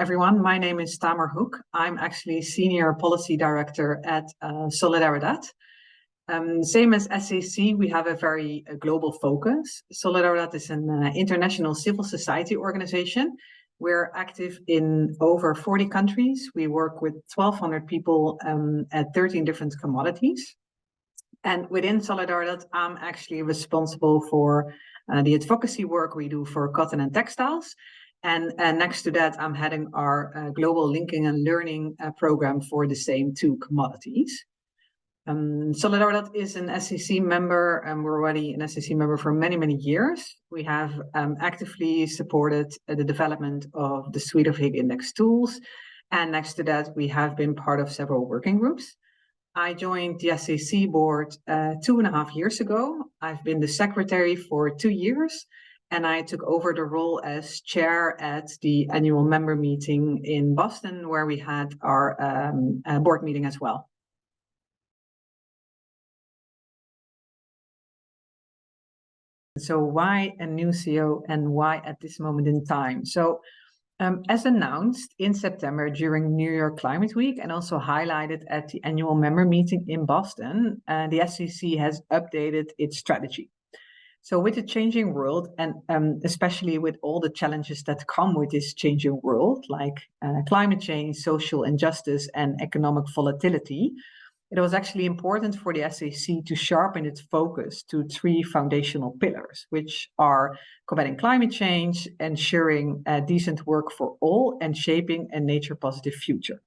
everyone. My name is Tamar Hoek. I'm actually Senior Policy Director at Solaridad. Same as SAC, we have a very global focus. Solaridad is an international civil society organization. We're active in over 40 countries. We work with 1,200 people at 13 different commodities. And within Solaridad, I'm actually responsible for the advocacy work we do for cotton and textiles. And next to that, I'm heading our global linking and learning program for the same two commodities. Solaridad is an SAC member, and we're already an SAC member for many, many years. We have actively supported the development of the suite of Higg Index tools. And next to that, we have been part of several working groups. I joined the SAC board 2.5 years ago. I've been the secretary for 2 years, and I took over the role as chair at the annual member meeting in Boston, where we had our board meeting as well. So why a new CEO and why at this moment in time? So as announced in September during New York Climate Week and also highlighted at the annual member meeting in Boston, the SAC has updated its strategy. So with the changing world and especially with all the challenges that come with this changing world, like climate change, social injustice, and economic volatility, it was actually important for the SAC to sharpen its focus to 3 foundational pillars, which are combating climate change, ensuring decent work for all, and shaping a nature-positive future.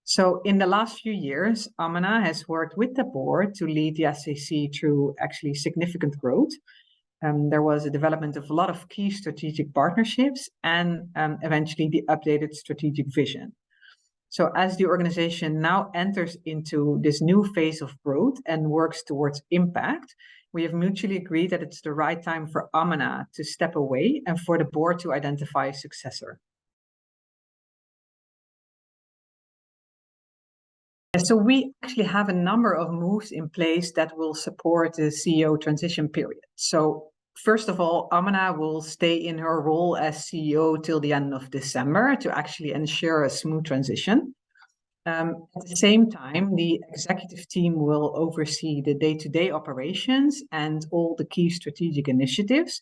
So in the last few years, Amana has worked with the board to lead the SAC through actually significant growth. There was a development of a lot of key strategic partnerships and eventually the updated strategic vision. So as the organization now enters into this new phase of growth and works towards impact, we have mutually agreed that it's the right time for Amana to step away and for the board to identify a successor. So we actually have a number of moves in place that will support the CEO transition period. So first of all, Amana will stay in her role as CEO till the end of December to actually ensure a smooth transition. At the same time, the executive team will oversee the day-to-day operations and all the key strategic initiatives,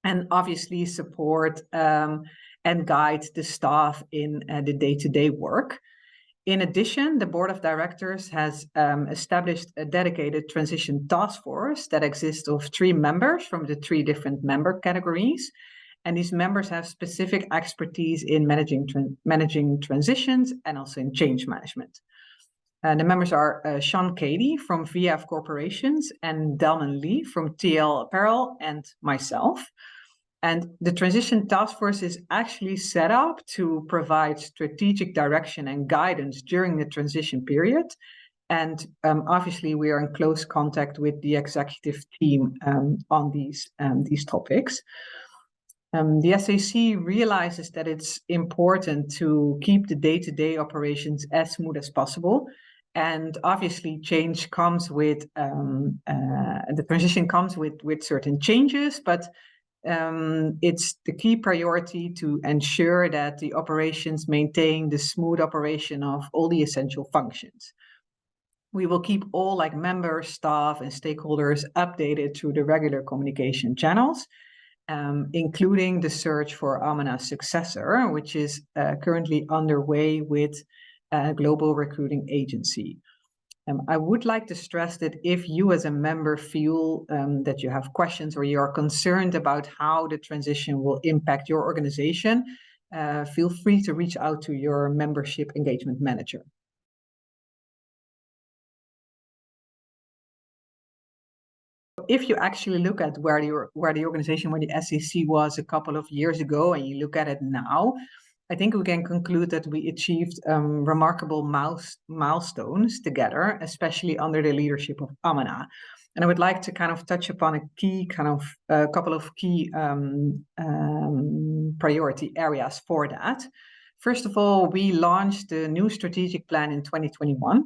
and obviously support and guide the staff in the day-to-day work. In addition, the board of directors has established a dedicated transition task force that exists of 3 members from the 3 different member categories. And these members have specific expertise in managing transitions and also in change management. The members are Sean Cady from VF Corporations and Delman Lee from TL Apparel and myself. And the transition task force is actually set up to provide strategic direction and guidance during the transition period. And obviously, we are in close contact with the executive team on these topics. The SAC realizes that it's important to keep the day-to-day operations as smooth as possible. And obviously, change comes with, the transition comes with certain changes, but it's the key priority to ensure that the operations maintain the smooth operation of all the essential functions. We will keep all members, staff, and stakeholders updated through the regular communication channels, including the search for Amana's successor, which is currently underway with a global recruiting agency. I would like to stress that if you as a member feel that you have questions or you are concerned about how the transition will impact your organization, feel free to reach out to your membership engagement manager. If you actually look at where the organization, where the SAC was a couple of years ago, and you look at it now, I think we can conclude that we achieved remarkable milestones together, especially under the leadership of Amana. And I would like to kind of touch upon a couple of key priority areas for that. First of all, we launched the new strategic plan in 2021.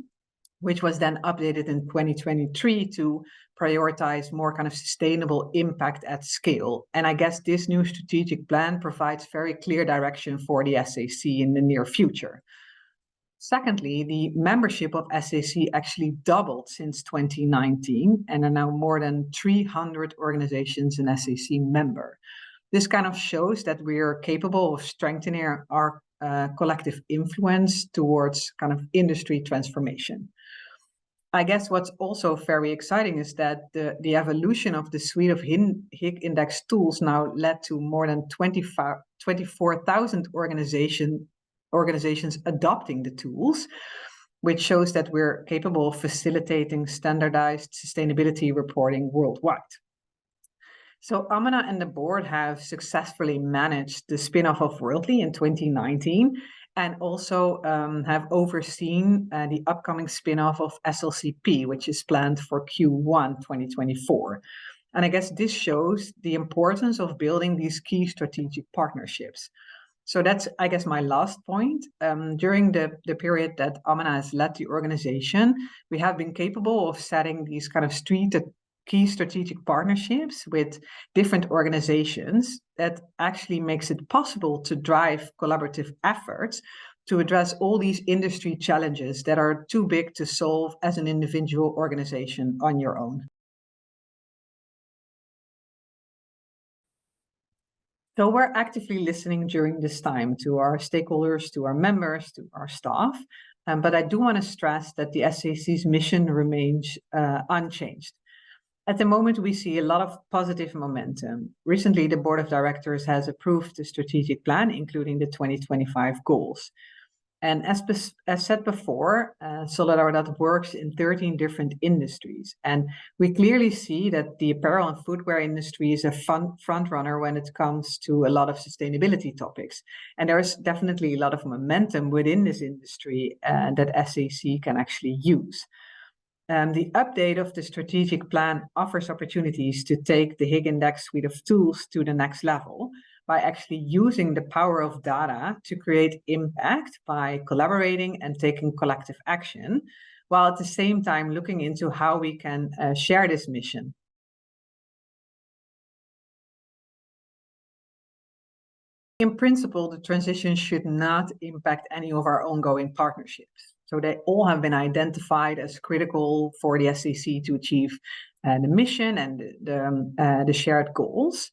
which was then updated in 2023 to prioritize more kind of sustainable impact at scale. And I guess this new strategic plan provides very clear direction for the SAC in the near future. Secondly, the membership of SAC actually doubled since 2019 and are now more than 300 organizations an SAC member. This kind of shows that we are capable of strengthening our collective influence towards kind of industry transformation. I guess what's also very exciting is that the evolution of the suite of HIG index tools now led to more than 24,000 organizations adopting the tools, which shows that we're capable of facilitating standardized sustainability reporting worldwide. So Amana and the board have successfully managed the spin-off of Worldly in 2019 and also have overseen the upcoming spin-off of SLCP, which is planned for Q1 2024. And I guess this shows the importance of building these key strategic partnerships. So that's, I guess, my last point. During the period that Amana has led the organization, we have been capable of setting these kind of key strategic partnerships with different organizations that actually makes it possible to drive collaborative efforts to address all these industry challenges that are too big to solve as an individual organization on your own. So we're actively listening during this time to our stakeholders, to our members, to our staff. But I do want to stress that the SAC's mission remains unchanged. At the moment, we see a lot of positive momentum. Recently, the board of directors has approved the strategic plan, including the 2025 goals. And as said before, Solaridad works in 13 different industries. And we clearly see that the apparel and footwear industry is a front runner when it comes to a lot of sustainability topics. And there's definitely a lot of momentum within this industry that SAC can actually use. The update of the strategic plan offers opportunities to take the HIG Index suite of tools to the next level by actually using the power of data to create impact by collaborating and taking collective action, while at the same time looking into how we can share this mission. In principle, the transition should not impact any of our ongoing partnerships. So they all have been identified as critical for the SAC to achieve the mission and the shared goals.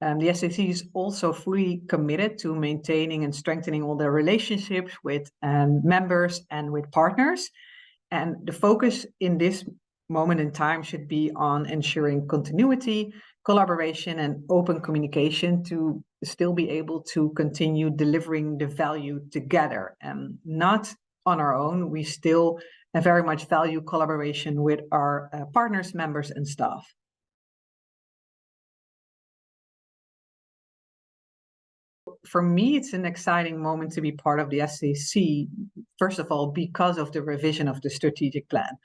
The SAC is also fully committed to maintaining and strengthening all the relationships with members and with partners. And the focus in this moment in time should be on ensuring continuity, collaboration, and open communication to still be able to continue delivering the value together. Not on our own, we still very much value collaboration with our partners, members, and staff. For me, it's an exciting moment to be part of the SAC, first of all, because of the revision of the strategic plan.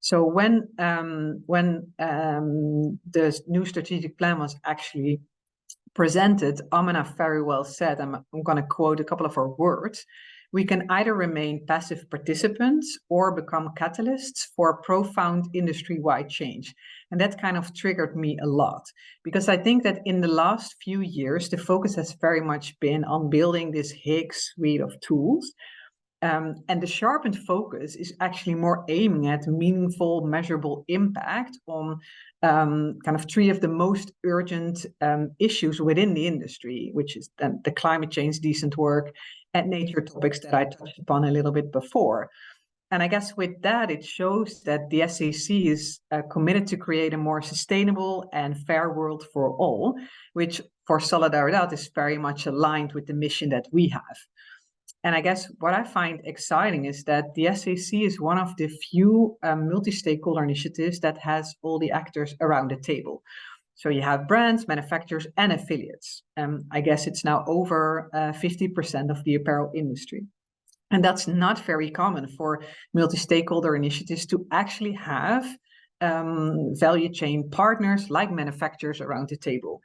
So when the new strategic plan was actually presented, Amana very well said, I'm going to quote a couple of her words, "We can either remain passive participants or become catalysts for profound industry-wide change." And that kind of triggered me a lot, because I think that in the last few years, the focus has very much been on building this HIG suite of tools. And the sharpened focus is actually more aiming at meaningful, measurable impact on kind of three of the most urgent issues within the industry, which is the climate change, decent work, and nature topics that I touched upon a little bit before. And I guess with that, it shows that the SAC is committed to create a more sustainable and fair world for all, which for Solaridad is very much aligned with the mission that we have. And I guess what I find exciting is that the SAC is one of the few multi-stakeholder initiatives that has all the actors around the table. So you have brands, manufacturers, and affiliates. I guess it's now over 50% of the apparel industry. And that's not very common for multi-stakeholder initiatives to actually have value chain partners like manufacturers around the table.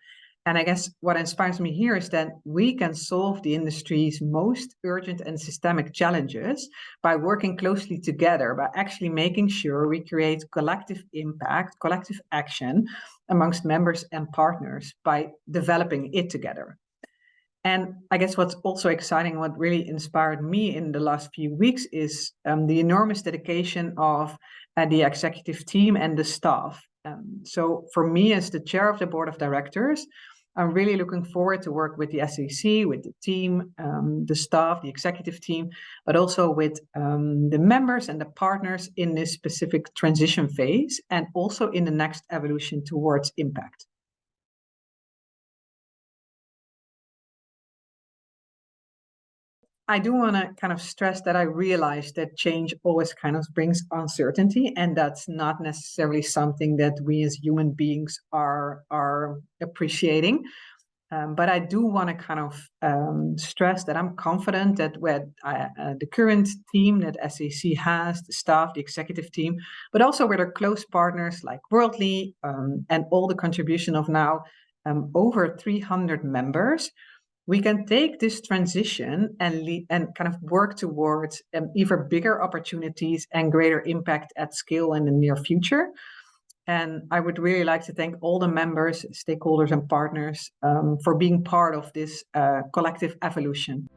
And I guess what inspires me here is that we can solve the industry's most urgent and systemic challenges by working closely together, by actually making sure we create collective impact, collective action amongst members and partners by developing it together. And I guess what's also exciting, what really inspired me in the last few weeks is the enormous dedication of the executive team and the staff. So for me as the chair of the board of directors, I'm really looking forward to work with the SAC, with the team, the staff, the executive team, but also with the members and the partners in this specific transition phase and also in the next evolution towards impact. I do want to kind of stress that I realize that change always kind of brings uncertainty, and that's not necessarily something that we as human beings are appreciating. But I do want to kind of stress that I'm confident that with the current team that SAC has, the staff, the executive team, but also with our close partners like Worldly and all the contribution of now over 300 members, we can take this transition and kind of work towards even bigger opportunities and greater impact at scale in the near future. And I would really like to thank all the members, stakeholders, and partners for being part of this collective evolution.